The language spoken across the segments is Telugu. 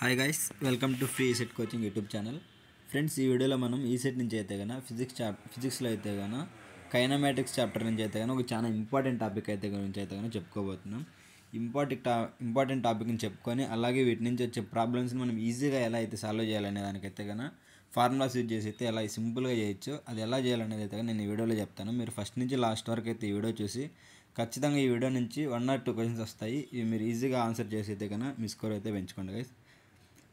Hi guys, welcome to free ECET coaching YouTube channel. Friends, ఈ వీడియోలో మనం ఈసెట్ నుంచి అయితే కన్నా ఫిజిక్స్లో అయితే కన్నా కైనమాటిక్స్ చాప్టర్ నుంచి అయితే కానీ ఒక చాలా ఇంపార్టెంట్ టాపిక్ అయితే గురించి అయితే కానీ చెప్పుకోబోతున్నాం. ఇంపార్టెంట్ టాపిక్ని చెప్పుకొని అలాగే వీటి నుంచి వచ్చే ప్రాబ్లమ్స్ని మనం ఈజీగా ఎలా అయితే సాల్వ్ చేయాలనే దానికైతే కన్నా ఫార్ములాస్ యూజ్ చేసి అయితే ఎలా సింపుల్గా చేయొచ్చు, అది ఎలా చేయాలనేది అయితే నేను ఈ వీడియోలో చెప్తాను. మీరు ఫస్ట్ నుంచి లాస్ట్ వరకు అయితే ఈ వీడియో చూసి ఖచ్చితంగా ఈ వీడియో నుంచి 1 or 2 క్వశ్చన్స్ వస్తాయి. ఇవి మీరు ఈజీగా ఆన్సర్ చేసి అయితే కన్నా మీ స్కోర్ అయితే పెంచుకోండి గైస్.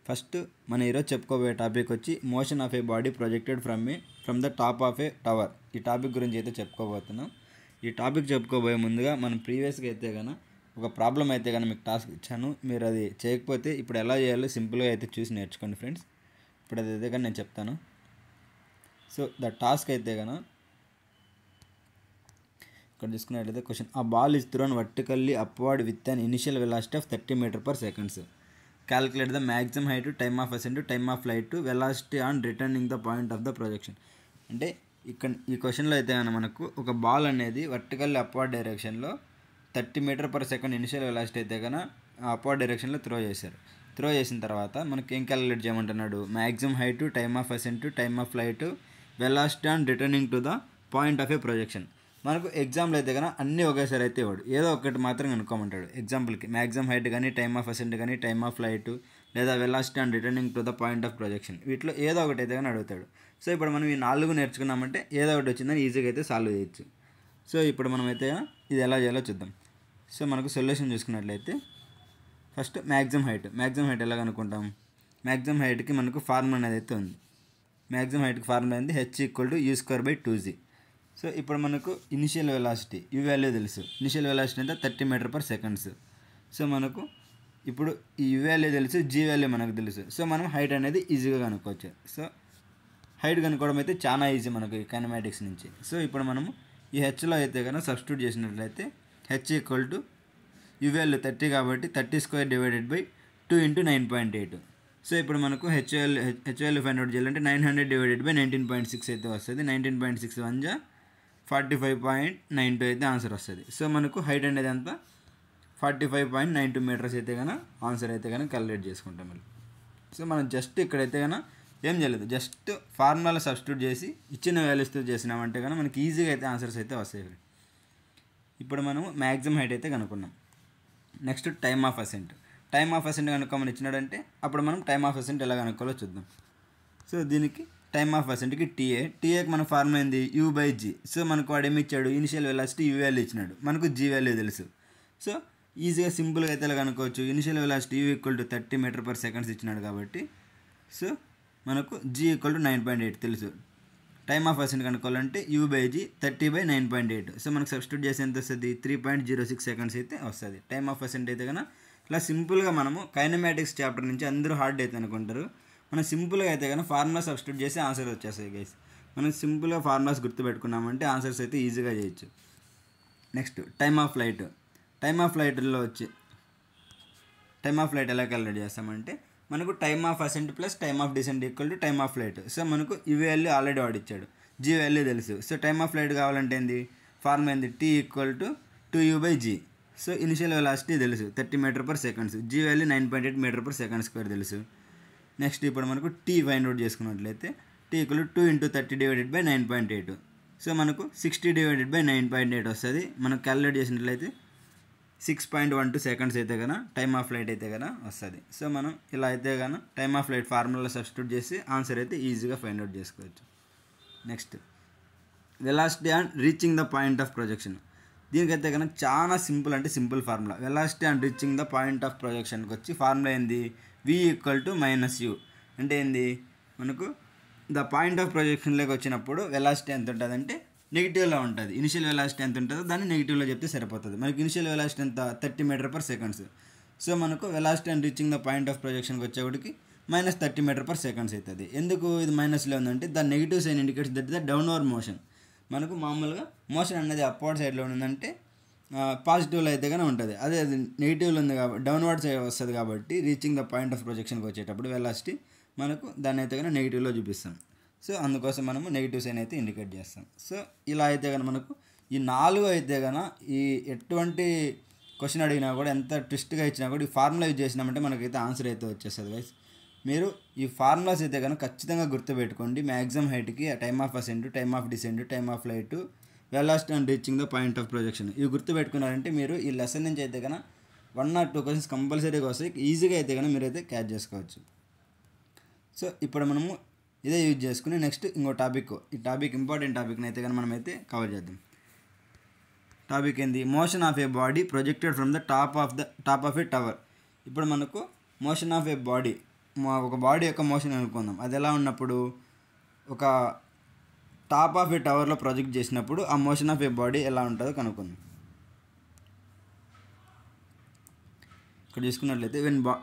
ఫస్ట్ మన ఈరోజు చెప్పుకోబోయే టాపిక్ వచ్చి motion of a body projected from the top of A tower. ఈ టాపిక్ గురించి అయితే చెప్పుకోబోతున్నాం. ఈ టాపిక్ చెప్పుకోబోయే ముందుగా మనం ప్రీవియస్గా అయితే కన్నా ఒక ప్రాబ్లం అయితే కానీ మీకు టాస్క్ ఇచ్చాను. మీరు అది చేయకపోతే ఇప్పుడు ఎలా చేయాలో సింపుల్గా అయితే చూసి నేర్చుకోండి ఫ్రెండ్స్. ఇప్పుడు అది అయితే కానీ నేను చెప్తాను. సో ద టాస్క్ అయితే కన్నా ఇక్కడ చూసుకున్నట్లయితే question: a ball is thrown vertically upward with an initial velocity of 30 m/s. Calculate the maximum height, time of ascent, time of flight, velocity on returning the point of the projection. అంటే ఇక్కడ ఈ క్వశ్చన్లో అయితే కనుక మనకు ఒక బాల్ అనేది వర్టికల్ అప్వర్డ్ డైరెక్షన్లో 30 m/s ఇనిషియల్ వెలాసిటీ అయితే కనుక అప్వర్డ్ డైరెక్షన్లో త్రో చేసిన తర్వాత మనకి ఏం క్యాలిక్యులేట్ చేయమంటున్నాడు? Maximum height, time of ascent, time of flight, velocity on returning to the point of a projection. మనకు ఎగ్జాంపుల్ అయితే కనుక అన్నీ ఒకేసారి అయితే ఇవ్వడు, ఏదో ఒకటి మాత్రం కనుక్కోమంటాడు. ఎగ్జాంపుల్కి మ్యాక్సిమం హైట్ కానీ, టైమ్ ఆఫ్ అసెంట్ కానీ, టైమ్ ఆఫ్ ఫ్లైట్ లేదా velocity and returning to the point of projection, వీటిలో ఏదో ఒకటి అయితే కానీ అడుగుతాడు. సో ఇప్పుడు మనం ఈ 4 నేర్చుకున్నామంటే ఏదో ఒకటి వచ్చిందని ఈజీగా అయితే సాల్వ్ చేయొచ్చు. సో ఇప్పుడు మనం అయితే ఇది ఎలా చేయాలో చూద్దాం. సో మనకు సొల్యూషన్ చూసుకున్నట్లయితే ఫస్ట్ మ్యాక్సిమం హైట్ ఎలా కనుక్కుంటాం? మ్యాక్సిమం హైట్కి మనకు ఫార్ములా అనేది అయితే ఉంది. మ్యాక్సిమం హైట్కి ఫార్ములా అనేది h=u²/2g. సో ఇప్పుడు మనకు ఇనిషియల్ వెలాసిటీ యూ వాల్యూ తెలుసు. ఇనిషియల్ వెలాసిటీ అంతా 30 m/s. సో మనకు ఇప్పుడు ఈ యూ వాల్యూ తెలుసు, జీ వాల్యూ మనకు తెలుసు. సో మనం హైట్ అనేది ఈజీగా కనుక్కోవచ్చు. సో హైట్ కనుక్కోవడం అయితే చాలా ఈజీ మనకు ఈ కైనమాటిక్స్ నుంచి. సో ఇప్పుడు మనము ఈ హెచ్లో అయితే కనుక సబ్స్టిట్యూట్ చేసినట్లయితే h యూ వాల్యూ 30 కాబట్టి 30² / 2 × 9.8. సో ఇప్పుడు మనకు హెచ్ వాల్యూ ఫైండ్ అవుట్ చేయాలంటే 900 / 19.6 అయితే వస్తుంది. 19.6 1 = 45.92 అయితే ఆన్సర్ వస్తుంది. సో మనకు హైట్ అనేది అంతా 45.92 మీటర్స్ అయితే కనుక ఆన్సర్ అయితే కనుక క్యాలిక్యులేట్ చేసుకుంటాం మళ్ళీ. సో మనం జస్ట్ ఇక్కడైతే కనుక ఏం చేయలేదు, జస్ట్ ఫార్ములా సబ్స్టిట్యూట్ చేసి ఇచ్చిన వాల్యూస్తో చేసినామంటే కనుక మనకి ఈజీగా అయితే ఆన్సర్స్ అయితే వస్తాయి. ఇప్పుడు మనము మ్యాక్సిమం హైట్ అయితే కనుక్కున్నాం. నెక్స్ట్ టైమ్ ఆఫ్ అసెంట్ కనుక్కోమని ఇచ్చినాడంటే అప్పుడు మనం టైమ్ ఆఫ్ అసెంట్ ఎలా కనుక్కోవాలో చూద్దాం. సో దీనికి టైమ్ ఆఫ్ అసెంట్కి టీఏకి మన ఫార్ములా ఏంది? u/g. సో మనకు వాడు ఏమి ఇచ్చాడు? ఇనిషియల్ వెలాసిటీ యూ వాల్యూ ఇచ్చినాడు, మనకు జీ వాల్యూ తెలుసు. సో ఈజీగా సింపుల్గా అయితే ఎలా కనుక్కోవచ్చు? ఇనిషియల్ వెలాసిటీ u = 30 m/s ఇచ్చినాడు కాబట్టి సో మనకు g = 9.8 తెలుసు. టైమ్ ఆఫ్ అసెంట్ కనుక్కోవాలంటే u/g 30/9.8. సో మనకు సబ్స్టిట్యూట్ చేసి ఎంత వస్తుంది? 3.06 సెకండ్స్ అయితే వస్తుంది. టైమ్ ఆఫ్ అసెంట్ అయితే కనుక ఇలా సింపుల్గా మనము కైనమాటిక్స్ చాప్టర్ నుంచి అందరూ హార్డ్ అయితే అనుకుంటారు, మనం సింపుల్గా అయితే కానీ ఫార్ములా సబ్స్టిట్యూట్ చేసి ఆన్సర్ వచ్చేస్తాయి గైస్. మనం సింపుల్గా ఫార్ములాస్ గుర్తుపెట్టుకున్నామంటే ఆన్సర్స్ అయితే ఈజీగా చేయొచ్చు. నెక్స్ట్ టైమ్ ఆఫ్ ఫ్లైట్లో వచ్చి టైమ్ ఆఫ్ ఫ్లైట్ ఎలా క్యాలిక్యులేట్ చేస్తామంటే మనకు time of ascent plus time of descent = time of flight. So మనకు ఈ వాల్యూ ఆల్రెడీ వాడిచ్చాడు, జీ వాల్యూ తెలుసు. సో టైమ్ ఆఫ్ ఫ్లైట్ కావాలంటే ఏంది? ఫార్ములా ఏంది? t = 2u/g. So initial velocity తెలుసు 30 m/s, జీ వాల్యూ 9.8 m/s² తెలుసు. నెక్స్ట్ ఇప్పుడు మనకు టీ ఫైండ్ అవుట్ చేసుకున్నట్లయితే t = 2 × 30 / 9.8. సో మనకు 60/ 9.8 వస్తుంది. మనం క్యాలిక్యులేట్ చేసినట్లయితే 6.12 సెకండ్స్ అయితే కనుక టైమ్ ఆఫ్ ఫ్లైట్ అయితే కనుక వస్తుంది. సో మనం ఇలా అయితే కనుక time of flight formula substitute చేసి ఆన్సర్ అయితే ఈజీగా ఫైండ్ అవుట్ చేసుకోవచ్చు. Next velocity and reaching the point of projection. దీనికైతే కనుక చాలా simple formula. Velocity and reaching the point of ప్రొజెక్షన్కి వచ్చి ఫార్ములా ఏంది? v = -u. అంటే ఏంది? మనకు ద పాయింట్ ఆఫ్ ప్రొజెక్షన్లోకి వచ్చినప్పుడు వెలాసిటీ ఎంత ఉంటుంది అంటే నెగిటివ్లో ఉంటుంది. ఇనిషియల్ వెలాసిటీ ఎంత ఉంటుందో దాన్ని నెగిటివ్లో చెప్తే సరిపోతుంది. మనకి ఇనిషియల్ వెలాసిటీ ఎంత? 30 m/s. సో మనకు velocity and reaching the point of ప్రొజెక్షన్కి వచ్చేవాడికి -30 m/s అవుతుంది. ఎందుకు ఇది మైనస్లో ఉందంటే దాని negative sign indicates that the downward motion. మనకు మామూలుగా మోషన్ అనేది అప్వర్డ్ సైడ్లో ఉందంటే పాజిటివ్లో అయితే కానీ ఉంటుంది, అదే అది నెగిటివ్లో ఉంది కాబట్టి డౌన్వర్డ్ సైడ్ వస్తుంది. కాబట్టి రీచింగ్ ద పాయింట్ ఆఫ్ ప్రొజెక్షన్కి వచ్చేటప్పుడు వెలాసిటీ మనకు దాన్ని అయితే కానీ నెగిటివ్లో చూపిస్తాం. సో అందుకోసం మనము నెగిటివ్ సైన్ అయితే ఇండికేట్ చేస్తాం. సో ఇలా అయితే కానీ మనకు ఈ 4 అయితే కనుక ఈ ఎటువంటి క్వశ్చన్ అడిగినా కూడా ఎంత ట్విస్ట్గా ఇచ్చినా కూడా ఈ ఫార్ములా యూజ్ చేసినామంటే మనకైతే ఆన్సర్ అయితే వచ్చేస్తుంది గైస్. మీరు ఈ ఫార్ములాస్ అయితే కనుక ఖచ్చితంగా గుర్తుపెట్టుకోండి. మ్యాక్సిమం హైట్కి time of ascent, time of descent, time of flight, velocity and reaching the point of projection, ఇవి గుర్తుపెట్టుకున్నారంటే మీరు ఈ లెసన్ నుంచి అయితే కనుక 1 or 2 క్వశ్చన్స్ కంపల్సరీగా వస్తాయి. ఈజీగా అయితే కనుక మీరైతే క్యాచ్ చేసుకోవచ్చు. సో ఇప్పుడు మనము ఇదే యూజ్ చేసుకుని నెక్స్ట్ ఇంకో టాపిక్, ఈ టాపిక్ ఇంపార్టెంట్ టాపిక్ని అయితే కనుక మనమైతే కవర్ చేద్దాం. టాపిక్ ఏంది? Motion of a body projected from the top of A tower. ఇప్పుడు మనకు మోషన్ ఆఫ్ ఏ బాడీ, ఒక బాడీ యొక్క మోషన్ అనుకుందాం. అది ఎలా ఉన్నప్పుడు, ఒక టాప్ ఆఫ్ ఏ టవర్లో ప్రొజెక్ట్ చేసినప్పుడు ఆ మోషన్ ఆఫ్ ఏ బాడీ ఎలా ఉంటుందో కనుక్కుందాం. ఇక్కడ చూసుకున్నట్లయితే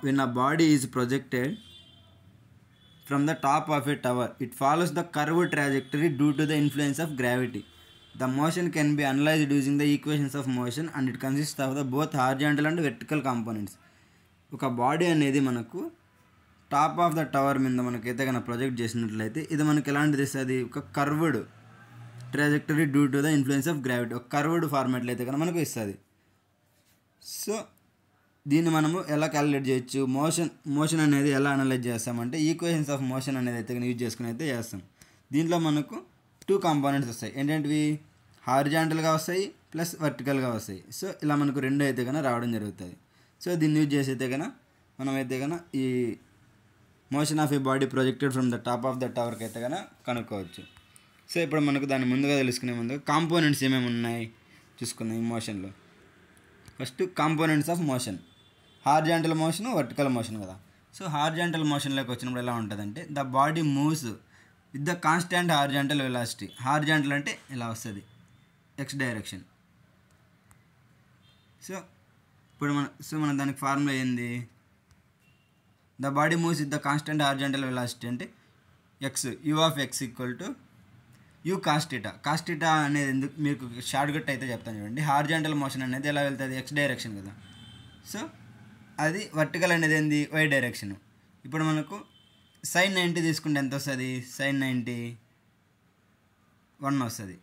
when a body is projected from the top of a tower, it follows the curved trajectory due to the influence of gravity. The motion can be analyzed using the equations of motion and it consists of the both horizontal and vertical components. ఒక బాడీ అనేది మనకు టాప్ ఆఫ్ ద టవర్ మీద మనకైతే కనుక ప్రొజెక్ట్ చేసినట్లయితే ఇది మనకి ఎలాంటిది ఇస్తుంది? ఒక curved trajectory due to the influence of gravity, ఒక కర్వ్డ్ ఫార్మాట్లో అయితే కనుక మనకు ఇస్తుంది. సో దీన్ని మనము ఎలా క్యాలిక్యులేట్ చేయొచ్చు? మోషన్ అనేది ఎలా అనలైజ్ చేస్తామంటే ఈక్వేషన్స్ ఆఫ్ మోషన్ అనేది అయితే యూజ్ చేసుకుని అయితే చేస్తాం. దీంట్లో మనకు 2 కాంపోనెంట్స్ వస్తాయి. ఏంటంటే హారిజాంటల్గా వస్తాయి ప్లస్ వర్టికల్గా వస్తాయి. సో ఇలా మనకు 2 అయితే కనుక రావడం జరుగుతుంది. సో దీన్ని యూజ్ చేసి అయితే కనుక మనమైతే కనుక ఈ motion of a body projected from the top of the టవర్కి అయితే కనుక కనుక్కోవచ్చు. సో ఇప్పుడు మనకు దాన్ని ముందుగా తెలుసుకునే ముందుగా కాంపోనెంట్స్ ఏమేమి ఉన్నాయి చూసుకుందాం ఈ మోషన్లో. First components of motion, horizontal motion, vertical motion కదా. సో హారిజాంటల్ మోషన్లోకి వచ్చినప్పుడు ఎలా ఉంటుందంటే the body moves with the constant horizontal velocity. Horizontal అంటే ఇలా వస్తుంది, ఎక్స్ డైరెక్షన్. సో ఇప్పుడు మన దానికి ఫార్ములా ఏంది? The body moves with the constant horizontal velocity అంటే x, u of x equal to you cos theta. Cos theta అనేది ఎందుకు మీకు షార్ట్ కట్ అయితే చెప్తాను చూడండి. హారిజాంటల్ మోషన్ అనేది ఎలా వెళ్తుంది? ఎక్స్ డైరెక్షన్ కదా. సో అది వర్టికల్ అనేది ఏంది? Y direction. ఇప్పుడు మనకు sin 90 తీసుకుంటే ఎంత వస్తుంది? sin 90 1 వస్తుంది.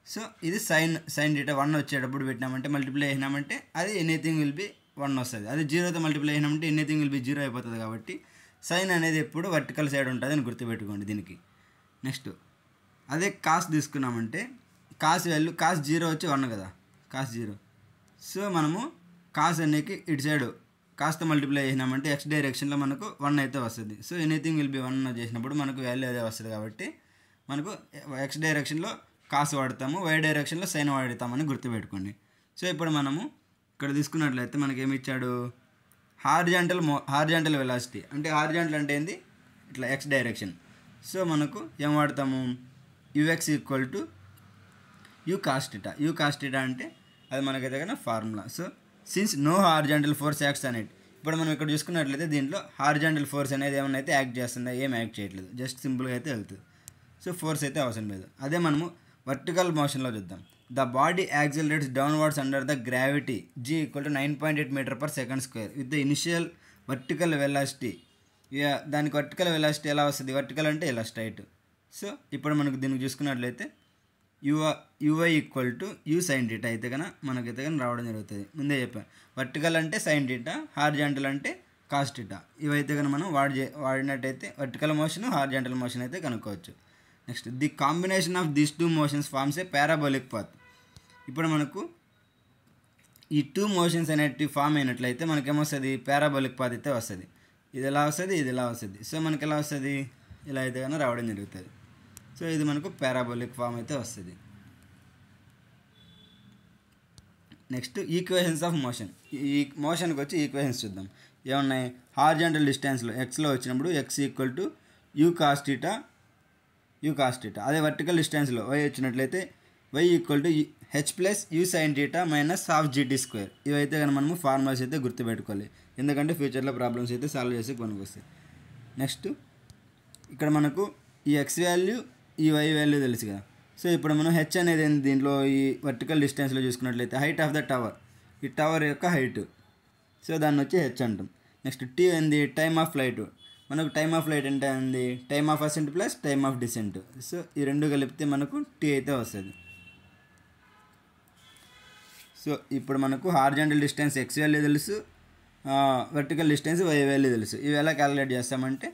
సో ఇది sin డేటా 1 వచ్చేటప్పుడు పెట్టినామంటే మల్టిప్లై అయినామంటే అది ఎనీథింగ్ విల్ బి 1 వస్తుంది. అది 0తో మల్టిప్లై అయినామంటే ఎనీథింగ్ విల్ బి 0 అయిపోతుంది. కాబట్టి సైన్ అనేది ఎప్పుడు వర్టికల్ సైడ్ ఉంటుంది అని గుర్తుపెట్టుకోండి దీనికి. నెక్స్ట్ అదే కాస్ తీసుకున్నామంటే కాస్ వాల్యూ కాస్ 0 వచ్చి 1 కదా, కాస్ 0. సో మనము కాస్ అనేది ఇటు సైడ్ కాస్త మల్టిప్లై చేసినామంటే ఎక్స్ డైరెక్షన్లో మనకు 1 అయితే వస్తుంది. సో ఎనీథింగ్ విల్ బి 1 చేసినప్పుడు మనకు వాల్యూ అదే వస్తుంది. కాబట్టి మనకు ఎక్స్ డైరెక్షన్లో కాస్ వాడతాము, వై డైరెక్షన్లో సైన్ వాడతామని గుర్తుపెట్టుకోండి. సో ఇప్పుడు మనము ఇక్కడ తీసుకున్నట్లయితే మనకి ఏమి ఇచ్చాడు? హారిజాంటల్ వెలాసిటీ అంటే హారిజాంటల్ అంటే ఏంది? ఇట్లా ఎక్స్ డైరెక్షన్. సో మనకు ఏం వాడతాము? U X equal to you cos theta. U cos theta అంటే అది మనకైతే కానీ formula. So since no horizontal force acts on it. ఇప్పుడు మనం ఇక్కడ చూసుకున్నట్లయితే దీంట్లో హారిజాంటల్ ఫోర్స్ అనేది ఏమైనా అయితే యాక్ట్ చేస్తుందా? ఏం యాక్ట్ చేయట్లేదు, జస్ట్ సింపుల్గా అయితే వెళ్తుంది. సో ఫోర్స్ అయితే అవసరం లేదు. అదే మనము వర్టికల్ మోషన్లో చూద్దాం. The body accelerates downwards under the gravity g equal to 9.8 m/s² with the initial vertical velocity. దానికి వర్టికల్ వెలాసిటీ ఎలా వస్తుంది? వర్టికల్ అంటే ఇలా స్ట్రైట్. సో ఇప్పుడు మనకు దీనికి చూసుకున్నట్లయితే UI equal to you sine theta అయితే కన్నా మనకైతే కానీ రావడం జరుగుతుంది. ముందే చెప్పాను, వర్టికల్ అంటే సైన్ టీటా, హారిజాంటల్ అంటే కాస్ టీటా. ఇవైతే కనుక మనం వాడినట్టయితే వర్టికల్ మోషన్, హారిజాంటల్ మోషన్ అయితే కనుక్కోవచ్చు. Next the combination of these 2 motions forms a parabolic path. ఇప్పుడు మనకు ఈ 2 మోషన్స్ అనేటివి ఫామ్ అయినట్లయితే మనకేమొస్తుంది? పారాబోలిక్ పాత్ అయితే వస్తుంది. ఇది ఎలా వస్తుంది, ఇది ఎలా వస్తుంది. సో మనకి ఎలా వస్తుంది? ఇలా అయితే కనుక రావడం జరుగుతుంది. సో ఇది మనకు పారాబోలిక్ ఫామ్ అయితే వస్తుంది. Next equations of motion. ఈ మోషన్కి వచ్చి ఈక్వేషన్స్ చూద్దాం. ఏమున్నాయి? హారిజాంటల్ డిస్టెన్స్లో ఎక్స్లో వచ్చినప్పుడు X equal to you cos theta. అదే వర్టికల్ డిస్టెన్స్లో వై వచ్చినట్లయితే Y equal to H plus you sine theta minus half GT². ఇవైతే కానీ మనము ఫార్ములాస్ అయితే గుర్తుపెట్టుకోవాలి, ఎందుకంటే ఫ్యూచర్లో ప్రాబ్లమ్స్ అయితే సాల్వ్ చేసి పనికొస్తాయి. నెక్స్ట్ ఇక్కడ మనకు ఈ ఎక్స్ వాల్యూ, ఈ వై వాల్యూ తెలుసు కదా. సో ఇప్పుడు మనం హెచ్ అనేది ఏంది? దీంట్లో ఈ వర్టికల్ డిస్టెన్స్లో చూసుకున్నట్లయితే హైట్ ఆఫ్ ద టవర్, ఈ టవర్ యొక్క హైట్. సో దాన్ని వచ్చి హెచ్ అంటాం. నెక్స్ట్ టీ ఏంది? Time of flight. మనకు టైమ్ ఆఫ్ ఫ్లైట్ అంటే ఏంది? Time of ascent plus time of descent. So ఈ రెండు కలిపితే మనకు టీ అయితే వస్తుంది. సో ఇప్పుడు మనకు హారిజాంటల్ డిస్టెన్స్ ఎక్స్ వాల్యూ తెలుసు, వర్టికల్ డిస్టెన్స్ వై వాల్యూ తెలుసు. ఇవి ఎలా క్యాలిక్యులేట్ చేస్తామంటే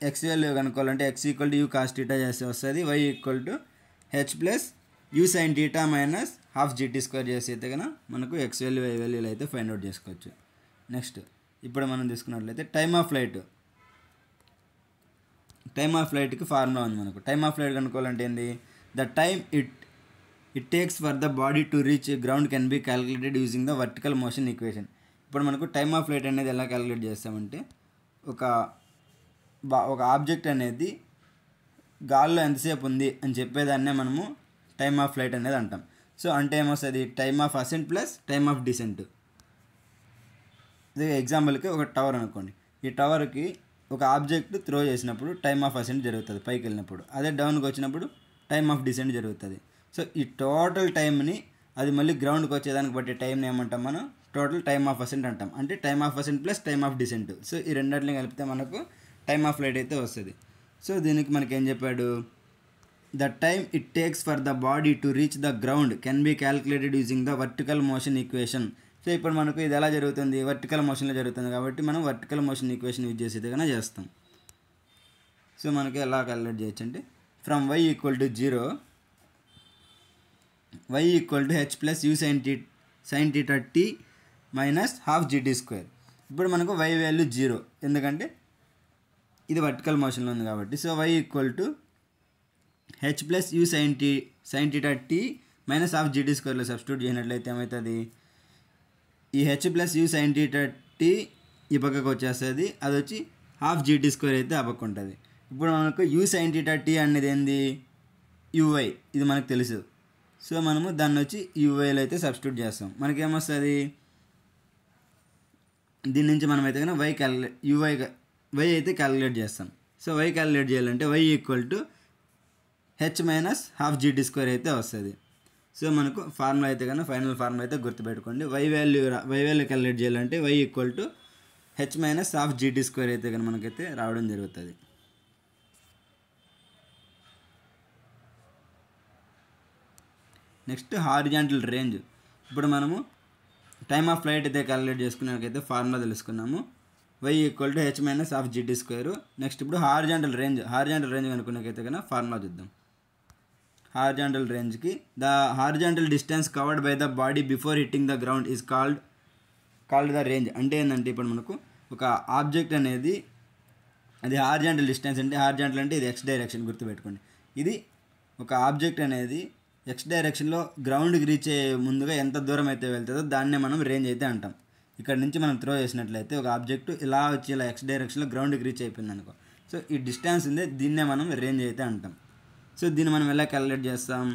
ఎక్స్ వాల్యూ కనుక్కోవాలంటే x equal to you cos theta చేస్తే వస్తుంది, y equal to H plus you sine theta minus half GT square చేసి అయితే కనుక మనకు ఎక్స్ వాల్యూ వై వాల్యూలు అయితే ఫైండ్ అవుట్ చేసుకోవచ్చు. నెక్స్ట్ ఇప్పుడు మనం తీసుకున్నట్లయితే టైమ్ ఆఫ్ ఫ్లైట్కి ఫార్ములా ఉంది మనకు. టైమ్ ఆఫ్ ఫ్లైట్ కనుక్కోవాలంటే ఏంది, the time it takes for the body to reach ground can be calculated using the vertical motion equation. ఇప్పుడు మనకు టైమ్ ఆఫ్ ఫ్లైట్ అనేది ఎలా క్యాలిక్యులేట్ చేస్తామంటే ఒక ఆబ్జెక్ట్ అనేది గాల్లో ఎంతసేపు ఉంది అని చెప్పేదాన్నే మనము టైమ్ ఆఫ్ ఫ్లైట్ అనేది అంటాం. సో అంటే ఏమొస్తుంది, time of ascent plus time of descent. అదే ఎగ్జాంపుల్కి ఒక టవర్ అనుకోండి, ఈ టవర్కి ఒక ఆబ్జెక్ట్ త్రో చేసినప్పుడు టైమ్ ఆఫ్ అసెంట్ జరుగుతుంది పైకి వెళ్ళినప్పుడు, అదే డౌన్కి వచ్చినప్పుడు టైమ్ ఆఫ్ డిసెంట్ జరుగుతుంది. సో ఈ టోటల్ టైంని అది మళ్ళీ గ్రౌండ్కి వచ్చేదానికి బట్టి టైంని ఏమంటాం మనం, టోటల్ టైమ్ ఆఫ్ అసెంట్ అంటాం. అంటే time of ascent plus time of descent. So ఈ రెండింటిని కలిపితే మనకు టైమ్ ఆఫ్ ఫ్లైట్ అయితే వస్తుంది. సో దీనికి మనకి ఏం చెప్పాడు, the time it takes for the body to reach the ground can be calculated using the vertical motion equation. So ఇప్పుడు మనకు ఇది ఎలా జరుగుతుంది, వర్టికల్ మోషన్లో జరుగుతుంది కాబట్టి మనం వర్టికల్ మోషన్ ఈక్వేషన్ యూజ్ చేసి అయితే కన్నా చేస్తాం. సో మనకి ఎలా క్యాలిక్యులేట్ చేయొచ్చు అంటే from Y equal to 0 y equal to H plus you sine theta tea minus half GT square. ఇప్పుడు మనకు y వాల్యూ 0 ఎందుకంటే ఇది వర్టికల్ మోషన్లో ఉంది కాబట్టి. So y equal to H plus you sine theta tea minus half g t స్క్వేర్లో సబ్స్టిట్యూట్ చేసినట్లయితే ఏమవుతుంది, ఈ h plus you sine theta t ఈ పక్కకు వచ్చేస్తుంది, అది వచ్చి హాఫ్ జీటీ స్క్వేర్ అయితే ఆ పక్క ఉంటుంది. ఇప్పుడు మనకు యూ సైన్ టీటా టీ అనేది ఏంది, యూవై, ఇది మనకు తెలుసు. సో మనము దాన్ని వచ్చి యూవైలో అయితే సబ్స్టిట్యూట్ చేస్తాం. మనకేమొస్తుంది, దీని నుంచి మనమైతే కనుక వై అయితే క్యాలిక్యులేట్ చేస్తాం. సో వై క్యాలిక్యులేట్ చేయాలంటే why equal to H minus half GT square అయితే వస్తుంది. సో మనకు ఫార్ములా అయితే కనుక ఫైనల్ ఫార్ములా అయితే గుర్తుపెట్టుకోండి. వై వాల్యూ క్యాలిక్యులేట్ చేయాలంటే why equal to H minus half GT square అయితే కనుక మనకైతే రావడం జరుగుతుంది. Next horizontal range. ఇప్పుడు మనము టైమ్ ఆఫ్ ఫ్లైట్ అయితే క్యాలిక్యులేట్ చేసుకున్నాకైతే ఫార్ములా తెలుసుకున్నాము, y equal to H minus half GT square. Next ఇప్పుడు హారిజాంటల్ రేంజ్ కనుక్కున్నాకైతే కన్నా ఫార్ములా చూద్దాం. హారిజాంటల్ రేంజ్కి the horizontal distance covered by the body before hitting the ground is called the range. అంటే ఏంటంటే ఇప్పుడు మనకు ఒక ఆబ్జెక్ట్ అనేది అది హారిజాంటల్ డిస్టెన్స్ అంటే, హారిజాంటల్ అంటే ఇది ఎక్స్ డైరెక్షన్ గుర్తుపెట్టుకోండి. ఇది ఒక ఆబ్జెక్ట్ అనేది ఎక్స్ డైరెక్షన్లో గ్రౌండ్కి రీచ్ అయ్యే ముందుగా ఎంత దూరం అయితే వెళ్తుందో దాన్నే మనం రేంజ్ అయితే అంటాం. ఇక్కడ నుంచి మనం త్రో చేసినట్లయితే ఒక ఆబ్జెక్ట్ ఇలా వచ్చి ఇలా ఎక్స్ డైరెక్షన్లో గ్రౌండ్కి రీచ్ అయిపోయింది అనుకో, సో ఈ డిస్టెన్స్ ఉంది, దీన్నే మనం రేంజ్ అయితే అంటాం. సో దీన్ని మనం ఎలా క్యాలిక్యులేట్ చేస్తాం,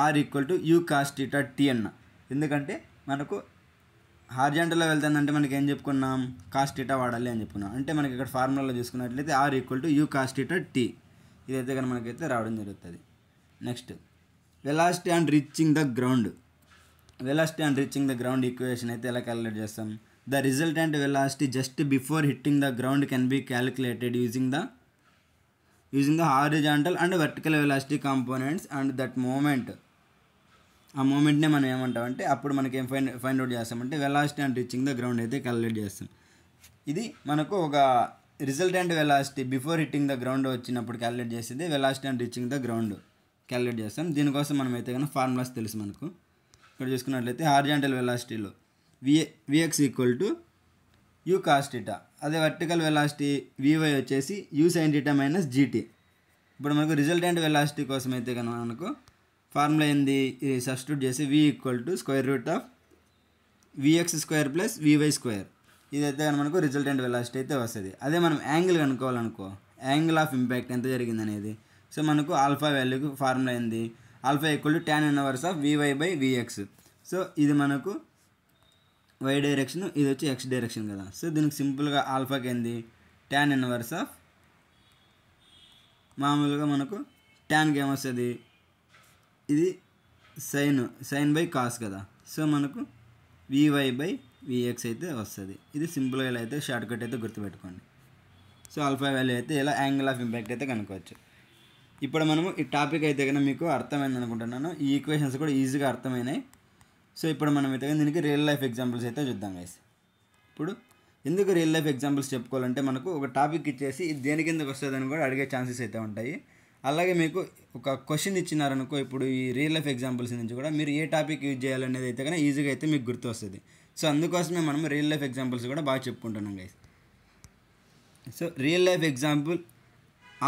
R equal to you cos theta t అన్న. ఎందుకంటే మనకు హారిజాంటల్లో వెళ్తుందంటే మనకి ఏం చెప్పుకున్నాం, కాస్ టీటా వాడాలి అని చెప్పుకున్నాం. అంటే మనకి ఇక్కడ ఫార్ములాలో చూసుకున్నట్లయితే R equal to you cos theta t, ఇదైతే కనుక మనకైతే రావడం జరుగుతుంది. Next velocity and reaching the ground equation అయితే ఎలా క్యాలిక్యులేట్ చేస్తాం, the resultant velocity just before hitting the ground can be calculated using the horizontal and vertical velocity components and that moment. ఆ మూమెంట్నే మనం ఏమంటామంటే అప్పుడు మనకి ఏం ఫైండ్ అవుట్ చేస్తామంటే velocity and reaching the ground అయితే క్యాలిక్యులేట్ చేస్తాం. ఇది మనకు ఒక resultant velocity before hitting the ground వచ్చినప్పుడు క్యాలిక్యులేట్ చేసేది velocity and reaching the ground calculate చేస్తాం. దీనికోసం మనం అయితే కనుక ఫార్ములాస్ తెలుసు మనకు. ఇక్కడ చూసుకున్నట్లయితే హారిజాంటల్ వెలాసిటీలో v x equal to you cos theta, అదే వర్టికల్ వెలాసిటీ వివై వచ్చేసి u sine theta minus g t. ఇప్పుడు మనకు రిజల్టెంట్ వెలాసిటీ కోసం అయితే కనుక మనకు ఫార్ములా ఏంది, ఇది సబ్స్టిట్యూట్ చేసి v equal to square root of v x square plus v y square. ఇదైతే కనుక మనకు రిజల్టెంట్ వెలాసిటీ అయితే వస్తుంది. అదే మనం యాంగిల్ కనుక్కోవాలనుకో, యాంగిల్ ఆఫ్ ఇంపాక్ట్ ఎంత జరిగింది అనేది, సో మనకు ఆల్ఫా వాల్యూకి ఫార్ములా ఏంది, alpha equal to tan inverse of v y by v x. So ఇది మనకు వై డైరెక్షన్, ఇది వచ్చి ఎక్స్ డైరెక్షన్ కదా. సో దీనికి సింపుల్గా ఆల్ఫాకి ఏంది tan ఇన్వర్స్ ఆఫ్, మామూలుగా మనకు ట్యాన్కి ఏమొస్తుంది, ఇది సైన్ బై కాస్ కదా. సో మనకు వివై బై విఎక్స్ అయితే వస్తుంది. ఇది సింపుల్గా ఇలా అయితే షార్ట్ కట్ అయితే గుర్తుపెట్టుకోండి. సో ఆల్ఫా వాల్యూ అయితే ఇలా యాంగిల్ ఆఫ్ ఇంపాక్ట్ అయితే కనుక్కోవచ్చు. ఇప్పుడు మనము ఈ టాపిక్ అయితే కనుక మీకు అర్థమైంది అనుకుంటున్నాను. ఈ ఈక్వేషన్స్ కూడా ఈజీగా అర్థమైనాయి. సో ఇప్పుడు మనం అయితే దీనికి రియల్ లైఫ్ ఎగ్జాంపుల్స్ అయితే చూద్దాం గైస్. ఇప్పుడు ఎందుకు రియల్ లైఫ్ ఎగ్జాంపుల్స్ చెప్పుకోవాలంటే మనకు ఒక టాపిక్ ఇచ్చేసి ఇది దేని కిందకు వస్తుందని కూడా అడిగే ఛాన్సెస్ అయితే ఉంటాయి. అలాగే మీకు ఒక క్వశ్చన్ ఇచ్చినారనుకో, ఇప్పుడు ఈ రియల్ లైఫ్ ఎగ్జాంపుల్స్ నుంచి కూడా మీరు ఏ టాపిక్ యూజ్ చేయాలనేది అయితే కానీ ఈజీగా అయితే మీకు గుర్తు వస్తుంది. సో అందుకోసమే మనం రియల్ లైఫ్ ఎగ్జాంపుల్స్ కూడా బాగా చెప్పుకుంటున్నాం guys. So real life example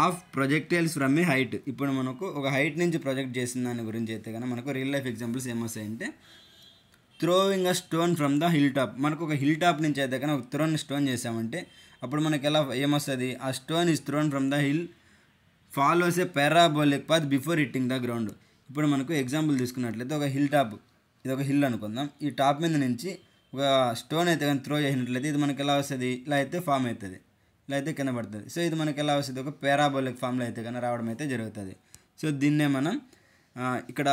of projectiles from A height. ఇప్పుడు మనకు ఒక హైట్ నుంచి ప్రొజెక్ట్ చేసిన దాని గురించి అయితే కానీ మనకు రియల్ లైఫ్ ఎగ్జాంపుల్స్ ఏమొస్తాయంటే, throwing a stone from the hill top. మనకు ఒక హిల్ టాప్ నుంచి అయితే కానీ ఒక స్టోన్ చేసామంటే అప్పుడు మనకి ఎలా ఏమొస్తుంది, a stone is thrown from the hill follows a parabolic path before hitting the ground. ఇప్పుడు మనకు ఎగ్జాంపుల్ తీసుకున్నట్లయితే ఒక హిల్ టాప్, ఇది ఒక హిల్ అనుకుందాం. ఈ టాప్ మీద నుంచి ఒక స్టోన్ అయితే కానీ త్రో చేసినట్లయితే ఇది మనకి ఎలా వస్తుంది, ఇలా అయితే ఫామ్ అవుతుంది, ఇలా అయితే కింద పడుతుంది. సో ఇది మనకి ఎలా వస్తుంది, ఒక పారాబోలిక్ ఫామ్లో అయితే కానీ రావడం అయితే జరుగుతుంది. సో దీన్నే మనం ఇక్కడ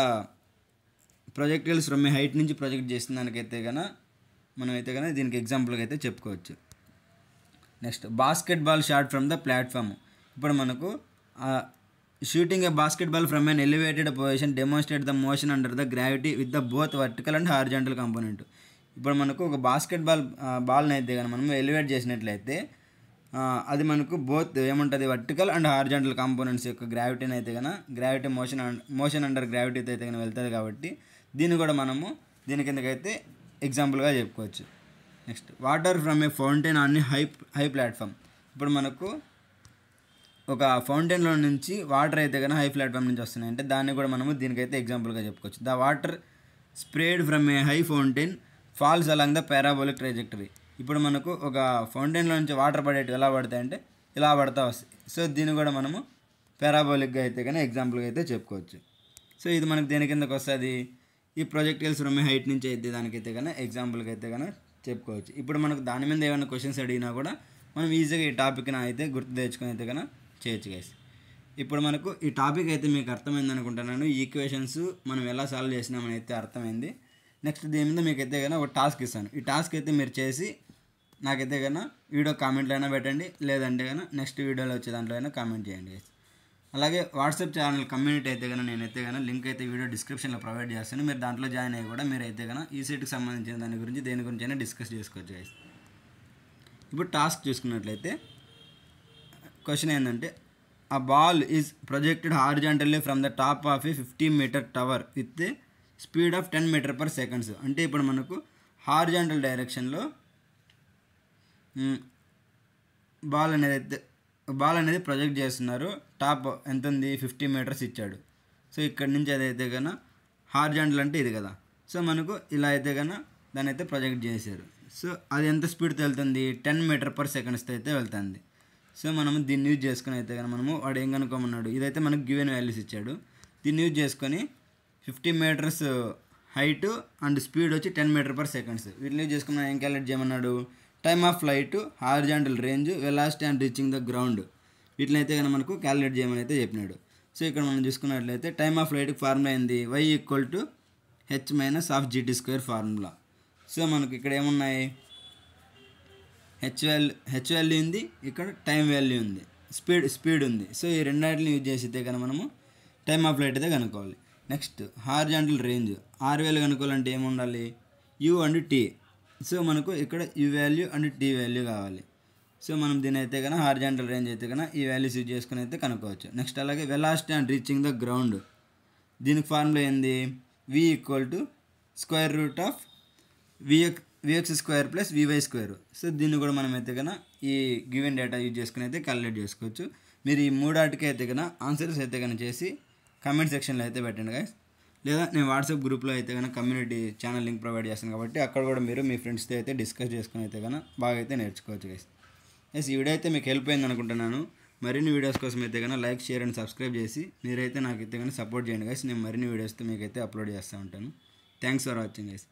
ప్రొజెక్టైల్స్ ఫ్రమ్ ఏ హైట్ నుంచి ప్రొజెక్ట్ చేసిన దానికైతే కన్నా మనం అయితే కానీ దీనికి ఎగ్జాంపుల్గా అయితే చెప్పుకోవచ్చు. Next basketball shot from the platform. ఇప్పుడు మనకు shooting a basketball from an elevated position demonstrate the motion under the gravity with the both vertical and horizontal component. ఇప్పుడు మనకు ఒక బాల్ని అయితే కానీ మనం ఎలివేట్ చేసినట్లయితే అది మనకు బోత్ ఏముంటుంది, వర్టికల్ అండ్ హారిజాంటల్ కాంపోనెంట్స్ యొక్క గ్రావిటీని అయితే కన్నా గ్రావిటీ మోషన్ అండర్ గ్రావిటీతో అయితే కానీ వెళ్తుంది. కాబట్టి దీన్ని కూడా మనము దీని కిందకైతే ఎగ్జాంపుల్గా చెప్పుకోవచ్చు. Next water from A fountain on high platform. ఇప్పుడు మనకు ఒక ఫౌంటైన్లో నుంచి వాటర్ అయితే కానీ హై ప్లాట్ఫామ్ నుంచి వస్తున్నాయి అంటే దాన్ని కూడా మనము దీనికైతే ఎగ్జాంపుల్గా చెప్పుకోవచ్చు. The water sprayed from a high fountain falls along the parabolic trajectory. ఇప్పుడు మనకు ఒక ఫౌంటైన్లో నుంచి వాటర్ పడేవి ఎలా పడతాయంటే ఇలా పడతా వస్తాయి. సో దీన్ని కూడా మనము పారాబోలిక్గా అయితే కానీ ఎగ్జాంపుల్గా అయితే చెప్పుకోవచ్చు. సో ఇది మనకు దేని కిందకు వస్తుంది, ఈ ప్రొజెక్టైల్స్ ఫ్రమ్ ఏ హైట్ నుంచి అయితే దానికైతే కానీ ఎగ్జాంపుల్గా అయితే కానీ చెప్పుకోవచ్చు. ఇప్పుడు మనకు దాని మీద ఏమైనా క్వశ్చన్స్ అడిగినా కూడా మనం ఈజీగా ఈ టాపిక్ని అయితే గుర్తు తెచ్చుకొని అయితే కానీ చేయొచ్చు గైస్. ఇప్పుడు మనకు ఈ టాపిక్ అయితే మీకు అర్థమైంది అనుకుంటున్నాను. ఈ ఈక్వేషన్స్ మనం ఎలా సాల్వ్ చేసినామని అయితే అర్థమైంది. నెక్స్ట్ దీని మీద మీకు అయితే కానీ ఒక టాస్క్ ఇస్తాను. ఈ టాస్క్ అయితే మీరు చేసి నాకైతే కన్నా వీడియో కామెంట్లో అయినా పెట్టండి, లేదంటే కన్నా నెక్స్ట్ వీడియోలో వచ్చే దాంట్లో అయినా కామెంట్ చేయండి గైస్. అలాగే వాట్సాప్ ఛానల్ కమ్యూనిటీ అయితే కన్నా నేనైతే కన్నా లింక్ అయితే వీడియో డిస్క్రిప్షన్లో ప్రొవైడ్ చేస్తాను. మీరు దాంట్లో జాయిన్ అయ్యి కూడా మీరు అయితే కన్నా ఈ సీట్కి సంబంధించిన దాని గురించి దేని గురించి అయినా డిస్కస్ చేసుకోవచ్చు గైస్. ఇప్పుడు టాస్క్ చూసుకున్నట్లయితే క్వశ్చన్ ఏంటంటే, a ball is projected horizontally from the top of a 50 meter tower with speed of 10 meter per seconds. అంటే ఇప్పుడు మనకు హారిజాంటల్ డైరెక్షన్లో బాల్ అనేది ప్రొజెక్ట్ చేస్తున్నారు. టాప్ ఎంత ఉంది, 50 మీటర్స్ ఇచ్చాడు. సో ఇక్కడ నుంచి అదైతే కన్నా హారిజాంటల్ అంటే ఇది కదా. సో మనకు ఇలా అయితే కన్నా దాన్ని అయితే ప్రొజెక్ట్ చేశారు. సో అది ఎంత స్పీడ్తో వెళ్తుంది, 10 మీటర్ పర్ సెకండ్స్తో అయితే వెళ్తుంది. సో మనము దీన్ని యూజ్ చేసుకుని అయితే కానీ మనము వాడు ఏం కనుక్కోమన్నాడు, ఇదైతే మనకు గివెన్ వాల్యూస్ ఇచ్చాడు. దీన్ని యూజ్ చేసుకొని 50 మీటర్స్ హైట్ అండ్ స్పీడ్ వచ్చి 10 మీటర్ పర్ సెకండ్స్ వీటిని యూజ్ చేసుకుని ఏం క్యాలిక్యులేట్ చేయమన్నాడు, time of flight, horizontal range, velocity and reaching the ground వీటిని అయితే కానీ మనకు క్యాలిక్యులేట్ చేయమని అయితే చెప్పినాడు. సో ఇక్కడ మనం చూసుకున్నట్లయితే టైమ్ ఆఫ్ ఫ్లైట్కి ఫార్ములా ఏంది, y = h - (gt²) formula. So మనకు ఇక్కడ ఏమున్నాయి, హెచ్ వాల్యూ ఉంది, ఇక్కడ టైం వాల్యూ ఉంది, స్పీడ్ ఉంది. సో ఈ రెండింటిని యూజ్ చేసితే కనుక మనము టైమ్ ఆఫ్ ఫ్లైట్ అయితే కనుక్కోవాలి. Next horizontal range, R value కనుక్కోవాలంటే ఏముండాలి, యూ అండ్ టీ. సో మనకు ఇక్కడ u value and t value కావాలి. సో మనం దీని అయితే కనుక హారిజాంటల్ రేంజ్ అయితే కనుక ఈ వాల్యూస్ యూజ్ చేసుకుని అయితే కనుక్కోవచ్చు. నెక్స్ట్ అలాగే velocity and reaching the ground, దీనికి ఫార్ములా ఏంది, v = vx² + vy². సో దీన్ని కూడా మనం అయితే కనుక ఈ గివెన్ డేటా యూజ్ చేసుకుని అయితే క్యాలిక్యులేట్ చేసుకోవచ్చు. మీరు ఈ మూడాటికి అయితే కనుక ఆన్సర్స్ అయితే కనుక చేసి కామెంట్ సెక్షన్లో అయితే పెట్టండి గైస్. లేదా నేను వాట్సాప్ గ్రూప్లో అయితే కనుక కమ్యూనిటీ ఛానల్ లింక్ ప్రొవైడ్ చేస్తాను కాబట్టి అక్కడ కూడా మీరు మీ ఫ్రెండ్స్తో అయితే డిస్కస్ చేసుకుని అయితే కనుక బాగా అయితే నేర్చుకోవచ్చు గైస్. ఈ వీడియో అయితే మీకు హెల్ప్ అయింది అనుకుంటున్నాను. మరిన్ని వీడియోస్ కోసం అయితే కనుక లైక్, షేర్ అండ్ సబ్స్క్రైబ్ చేసి మీరైతే నాకైతే కనుక సపోర్ట్ చేయండి గైస్. నేను మరిన్ని వీడియోస్తో మీకైతే అప్లోడ్ చేస్తూ ఉంటాను. Thanks for watching guys.